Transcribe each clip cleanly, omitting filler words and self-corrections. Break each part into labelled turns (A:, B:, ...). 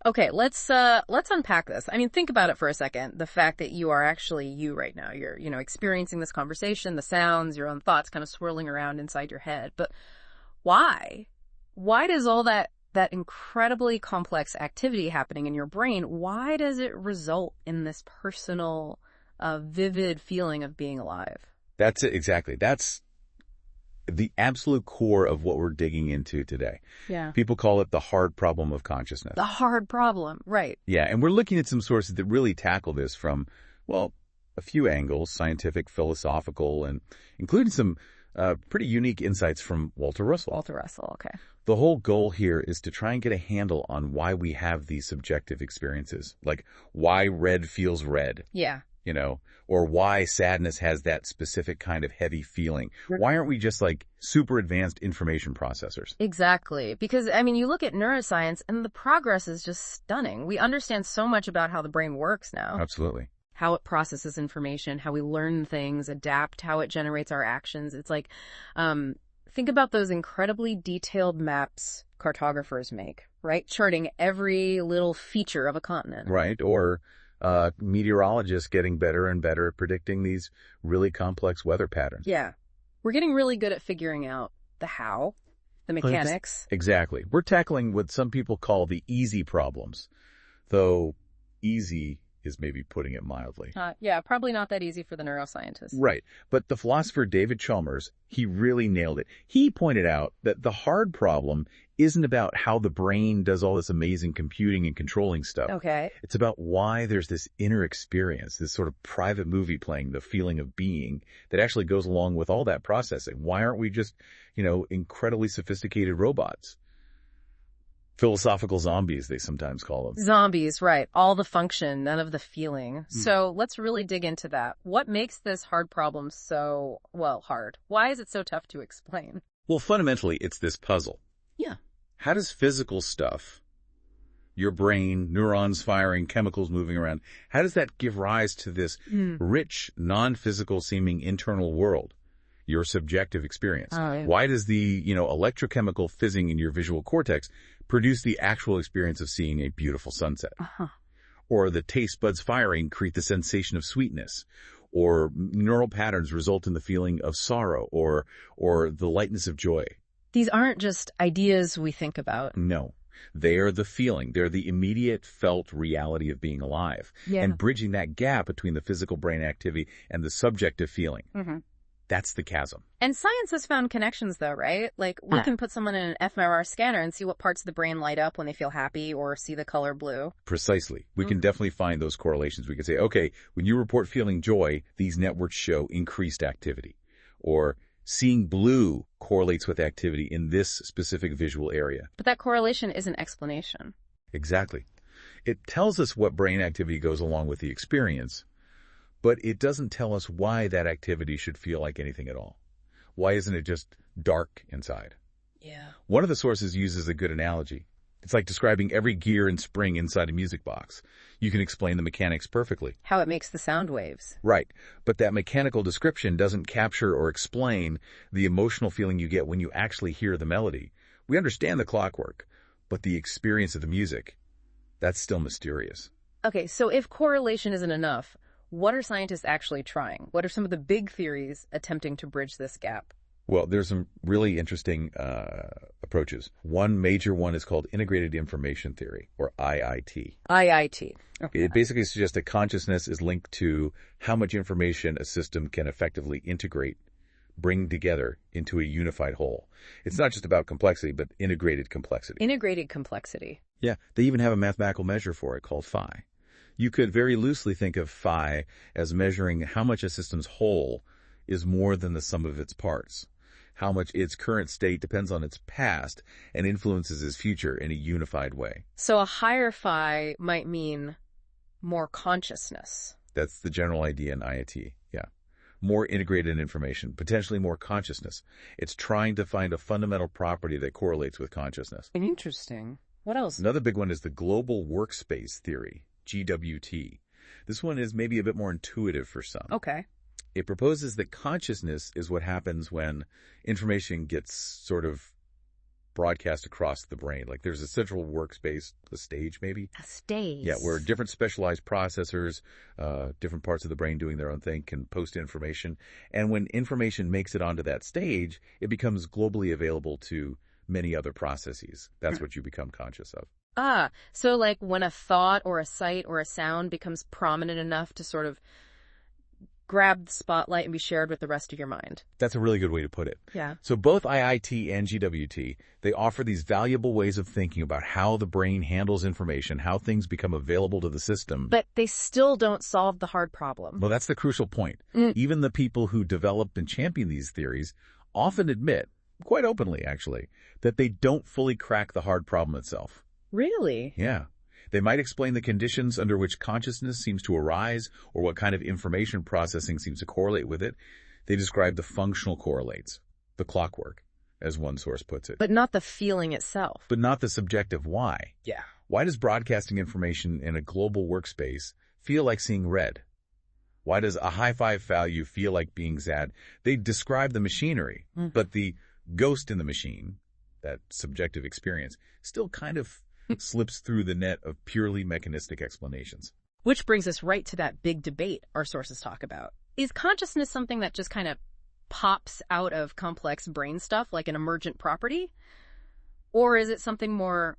A: Okay, let's unpack this. I mean, think about it for a second. The fact that you are actually you right now. You're, experiencing this conversation, the sounds, your own thoughts kind of swirling around inside your head. But why? Why does all that incredibly complex activity happening in your brain, why does it result in this personal, vivid feeling of being alive?
B: That's it, exactly. That's the absolute core of what we're digging into today.
A: Yeah.
B: People call it the hard problem of consciousness.
A: The hard problem, right.
B: Yeah, and we're looking at some sources that really tackle this from, well, a few angles, scientific, philosophical, and including some pretty unique insights from Walter Russell.
A: Walter Russell, okay.
B: The whole goal here is to try and get a handle on why we have these subjective experiences, like why red feels red.
A: Yeah.
B: Or why sadness has that specific kind of heavy feeling. Why aren't we just like super advanced information processors?
A: Exactly. Because, I mean, you look at neuroscience and the progress is just stunning. We understand so much about how the brain works now.
B: Absolutely.
A: How it processes information, how we learn things, adapt, how it generates our actions. It's like, think about those incredibly detailed maps cartographers make, right? Charting every little feature of a continent.
B: Right. Or meteorologists getting better and better at predicting these really complex weather patterns.
A: Yeah. We're getting really good at figuring out the how, the mechanics.
B: Exactly. We're tackling what some people call the easy problems, though easy is maybe putting it mildly.
A: Yeah, probably not that easy for the neuroscientists.
B: Right. But the philosopher David Chalmers, he really nailed it. He pointed out that the hard problem isn't about how the brain does all this amazing computing and controlling stuff.
A: Okay.
B: It's about why there's this inner experience, this sort of private movie playing, the feeling of being that actually goes along with all that processing. Why aren't we just, incredibly sophisticated robots? Philosophical zombies, they sometimes call them.
A: Zombies, right. All the function, none of the feeling. So let's really dig into that. What makes this hard problem so, hard? Why is it so tough to explain?
B: Well, fundamentally, it's this puzzle.
A: Yeah.
B: How does physical stuff, your brain, neurons firing, chemicals moving around, how does that give rise to this rich, non-physical seeming internal world? Your subjective experience.
A: Oh, yeah.
B: Why does the, electrochemical fizzing in your visual cortex produce the actual experience of seeing a beautiful sunset? Or the taste buds firing create the sensation of sweetness? Or neural patterns result in the feeling of sorrow or the lightness of joy?
A: These aren't just ideas we think about.
B: No. They are the feeling. They're the immediate felt reality of being alive.
A: Yeah.
B: And bridging that gap between the physical brain activity and the subjective feeling. That's the chasm.
A: And science has found connections, though, right? Like, we can put someone in an fMRI scanner and see what parts of the brain light up when they feel happy or see the color blue.
B: Precisely. We can definitely find those correlations. We can say, okay, when you report feeling joy, these networks show increased activity. Or seeing blue correlates with activity in this specific visual area.
A: But that correlation is an explanation.
B: Exactly. It tells us what brain activity goes along with the experience, but it doesn't tell us why that activity should feel like anything at all. Why isn't it just dark inside?
A: Yeah.
B: One of the sources uses a good analogy. It's like describing every gear and spring inside a music box. You can explain the mechanics perfectly.
A: How it makes the sound waves.
B: Right. But that mechanical description doesn't capture or explain the emotional feeling you get when you actually hear the melody. We understand the clockwork, but the experience of the music, that's still mysterious.
A: Okay, so if correlation isn't enough, what are scientists actually trying? What are some of the big theories attempting to bridge this gap?
B: Well, there's some really interesting approaches. One major one is called integrated information theory, or IIT.
A: IIT. Okay.
B: It basically suggests that consciousness is linked to how much information a system can effectively integrate, bring together into a unified whole. It's not just about complexity, but integrated complexity.
A: Integrated complexity.
B: Yeah, they even have a mathematical measure for it called phi. You could very loosely think of phi as measuring how much a system's whole is more than the sum of its parts, how much its current state depends on its past and influences its future in a unified way.
A: So a higher phi might mean more consciousness.
B: That's the general idea in IIT, yeah. More integrated information, potentially more consciousness. It's trying to find a fundamental property that correlates with consciousness.
A: Interesting. What else?
B: Another big one is the global workspace theory, GWT. This one is maybe a bit more intuitive for some.
A: Okay.
B: It proposes that consciousness is what happens when information gets sort of broadcast across the brain. Like there's a central workspace, a stage maybe.
A: A stage.
B: Yeah, where different specialized processors, different parts of the brain doing their own thing can post information. And when information makes it onto that stage, it becomes globally available to many other processes. That's what you become conscious of.
A: Ah, so like when a thought or a sight or a sound becomes prominent enough to sort of grab the spotlight and be shared with the rest of your mind.
B: That's a really good way to put it.
A: Yeah.
B: So both IIT and GWT, they offer these valuable ways of thinking about how the brain handles information, how things become available to the system.
A: But they still don't solve the hard problem.
B: Well, that's the crucial point. Even the people who develop and champion these theories often admit, quite openly actually, that they don't fully crack the hard problem itself.
A: Really?
B: Yeah. They might explain the conditions under which consciousness seems to arise or what kind of information processing seems to correlate with it. They describe the functional correlates, the clockwork, as one source puts it.
A: But not the feeling itself.
B: But not the subjective why.
A: Yeah.
B: Why does broadcasting information in a global workspace feel like seeing red? Why does a high-five value feel like being sad? They describe the machinery, but the ghost in the machine, that subjective experience, still kind of slips through the net of purely mechanistic explanations.
A: Which brings us right to that big debate our sources talk about. Is consciousness something that just kind of pops out of complex brain stuff, like an emergent property? Or is it something more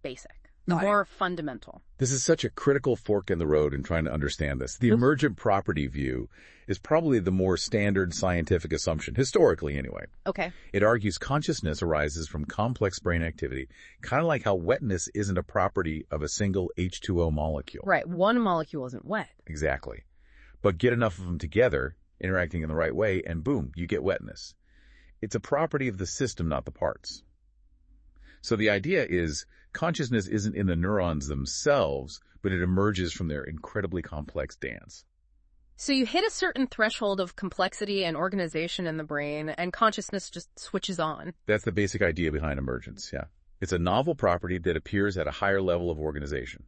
A: basic, more fundamental?
B: This is such a critical fork in the road in trying to understand this. The emergent property view is probably the more standard scientific assumption, historically anyway.
A: Okay.
B: It argues consciousness arises from complex brain activity, kind of like how wetness isn't a property of a single H2O molecule.
A: Right. One molecule isn't wet.
B: Exactly. But get enough of them together, interacting in the right way, and boom, you get wetness. It's a property of the system, not the parts. So the idea is consciousness isn't in the neurons themselves, but it emerges from their incredibly complex dance.
A: So you hit a certain threshold of complexity and organization in the brain, and consciousness just switches on.
B: That's the basic idea behind emergence, yeah. It's a novel property that appears at a higher level of organization.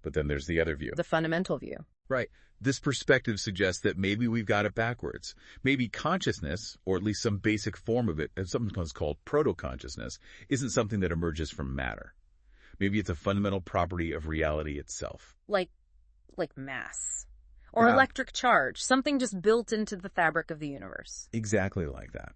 B: But then there's the other view.
A: The fundamental view.
B: Right. This perspective suggests that maybe we've got it backwards. Maybe consciousness, or at least some basic form of it, as sometimes called proto-consciousness, isn't something that emerges from matter. Maybe it's a fundamental property of reality itself.
A: Like mass. Or electric charge, something just built into the fabric of the universe.
B: Exactly like that.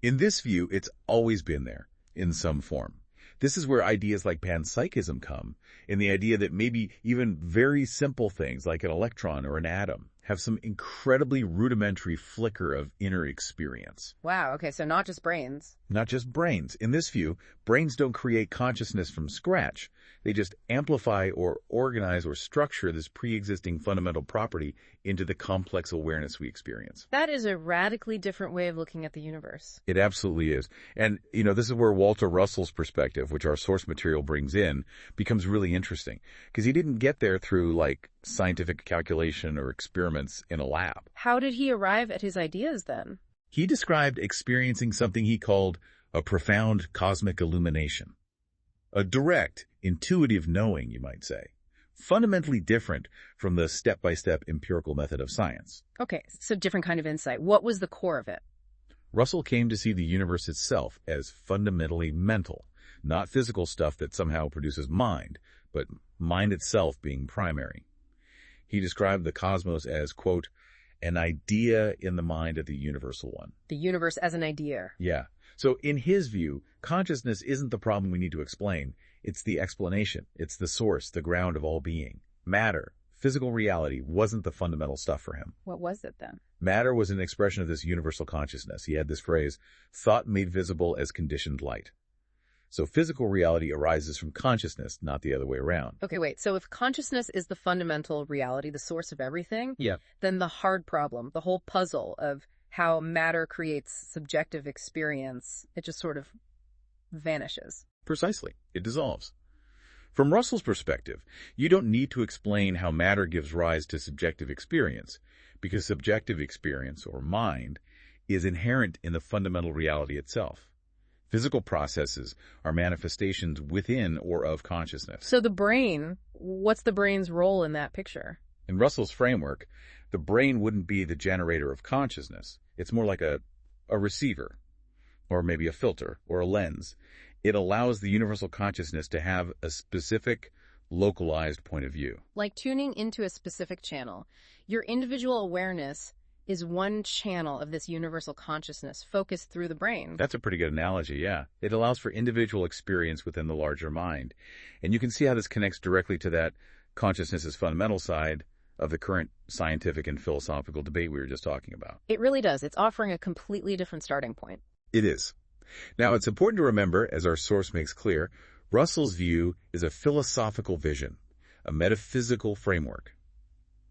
B: In this view, it's always been there, in some form. This is where ideas like panpsychism come, in the idea that maybe even very simple things like an electron or an atom have some incredibly rudimentary flicker of inner experience.
A: Wow, okay, so not just brains.
B: Not just brains. In this view, brains don't create consciousness from scratch. They just amplify or organize or structure this pre-existing fundamental property into the complex awareness we experience.
A: That is a radically different way of looking at the universe.
B: It absolutely is. And, this is where Walter Russell's perspective, which our source material brings in, becomes really interesting. Because he didn't get there through, scientific calculation or experiments in a lab.
A: How did he arrive at his ideas, then?
B: He described experiencing something he called a profound cosmic illumination. A direct, intuitive knowing, you might say. Fundamentally different from the step-by-step empirical method of science.
A: Okay, so different kind of insight. What was the core of it?
B: Russell came to see the universe itself as fundamentally mental, not physical stuff that somehow produces mind, but mind itself being primary. He described the cosmos as, quote, an idea in the mind of the universal one.
A: The universe as an idea.
B: Yeah. So in his view, consciousness isn't the problem we need to explain. It's the explanation. It's the source, the ground of all being. Matter, physical reality, wasn't the fundamental stuff for him.
A: What was it then?
B: Matter was an expression of this universal consciousness. He had this phrase, thought made visible as conditioned light. So physical reality arises from consciousness, not the other way around.
A: Okay, wait. So if consciousness is the fundamental reality, the source of everything,
B: yeah,
A: then the hard problem, the whole puzzle of how matter creates subjective experience, it just sort of vanishes.
B: Precisely. It dissolves. From Russell's perspective, you don't need to explain how matter gives rise to subjective experience, because subjective experience, or mind, is inherent in the fundamental reality itself. Physical processes are manifestations within or of consciousness.
A: So the brain, what's the brain's role in that picture?
B: In Russell's framework, the brain wouldn't be the generator of consciousness. It's more like a receiver. or maybe a filter, or a lens. It allows the universal consciousness to have a specific, localized point of view.
A: Like tuning into a specific channel. Your individual awareness is one channel of this universal consciousness focused through the brain.
B: That's a pretty good analogy, yeah. It allows for individual experience within the larger mind. And you can see how this connects directly to that consciousness's fundamental side of the current scientific and philosophical debate we were just talking about.
A: It really does. It's offering a completely different starting point.
B: It is. Now, it's important to remember, as our source makes clear, Russell's view is a philosophical vision, a metaphysical framework.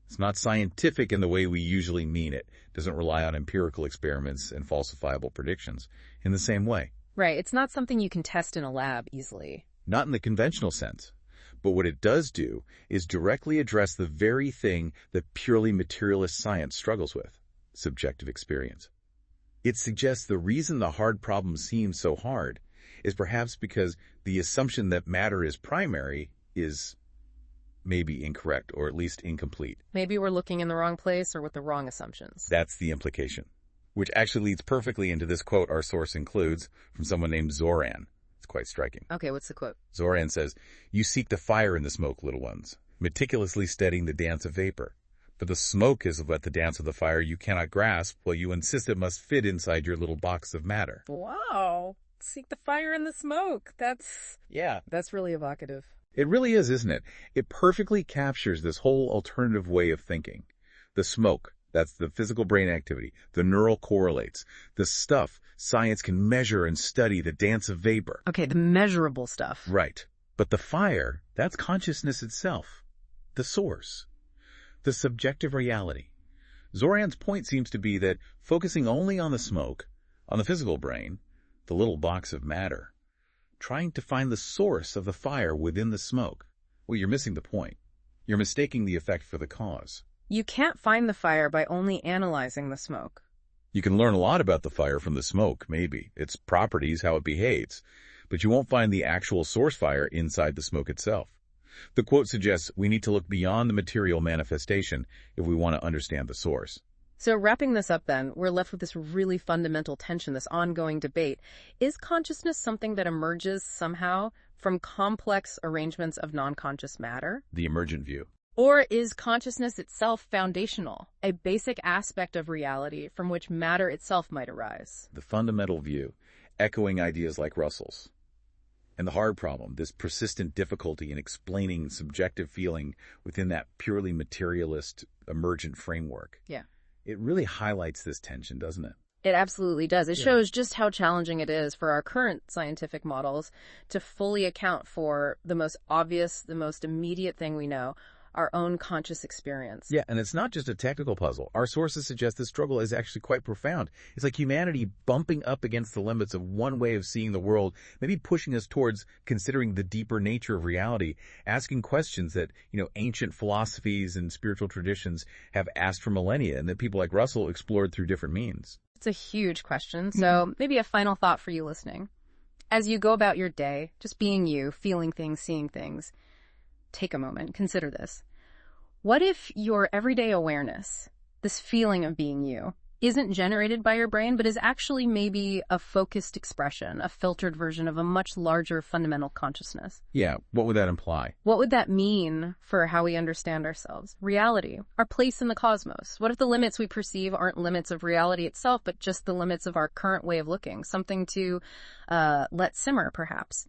B: It's not scientific in the way we usually mean it. It doesn't rely on empirical experiments and falsifiable predictions in the same way.
A: Right. It's not something you can test in a lab easily.
B: Not in the conventional sense. But what it does do is directly address the very thing that purely materialist science struggles with, subjective experience. It suggests the reason the hard problem seems so hard is perhaps because the assumption that matter is primary is maybe incorrect, or at least incomplete.
A: Maybe we're looking in the wrong place or with the wrong assumptions.
B: That's the implication, which actually leads perfectly into this quote our source includes from someone named Zoran. It's quite striking.
A: Okay, what's the quote?
B: Zoran says, "You seek the fire in the smoke, little ones, meticulously studying the dance of vapor. But the smoke is what the dance of the fire you cannot grasp, while you insist it must fit inside your little box of matter."
A: Wow. Seek the fire in the smoke. That's really evocative.
B: It really is, isn't it? It perfectly captures this whole alternative way of thinking. The smoke, that's the physical brain activity. The neural correlates. The stuff science can measure and study, the dance of vapor.
A: Okay, the measurable stuff.
B: Right. But the fire, that's consciousness itself. The source. The subjective reality. Zoran's point seems to be that focusing only on the smoke, on the physical brain, the little box of matter, trying to find the source of the fire within the smoke, well, you're missing the point. You're mistaking the effect for the cause.
A: You can't find the fire by only analyzing the smoke.
B: You can learn a lot about the fire from the smoke, maybe, its properties, how it behaves, but you won't find the actual source fire inside the smoke itself. The quote suggests we need to look beyond the material manifestation if we want to understand the source.
A: So wrapping this up then, we're left with this really fundamental tension, this ongoing debate. Is consciousness something that emerges somehow from complex arrangements of non-conscious matter?
B: The emergent view.
A: Or is consciousness itself foundational, a basic aspect of reality from which matter itself might arise?
B: The fundamental view, echoing ideas like Russell's. And the hard problem, this persistent difficulty in explaining subjective feeling within that purely materialist emergent framework.
A: Yeah.
B: It really highlights this tension, doesn't it?
A: It absolutely does. It shows just how challenging it is for our current scientific models to fully account for the most obvious, the most immediate thing we know, our own conscious experience.
B: Yeah, and it's not just a technical puzzle. Our sources suggest this struggle is actually quite profound. It's like humanity bumping up against the limits of one way of seeing the world, maybe pushing us towards considering the deeper nature of reality, asking questions that, ancient philosophies and spiritual traditions have asked for millennia and that people like Russell explored through different means.
A: It's a huge question. So maybe a final thought for you listening. As you go about your day, just being you, feeling things, seeing things, take a moment, consider this. What if your everyday awareness, this feeling of being you, isn't generated by your brain, but is actually maybe a focused expression, a filtered version of a much larger fundamental consciousness?
B: Yeah, what would that imply?
A: What would that mean for how we understand ourselves? Reality, our place in the cosmos. What if the limits we perceive aren't limits of reality itself, but just the limits of our current way of looking? Something to let simmer, perhaps.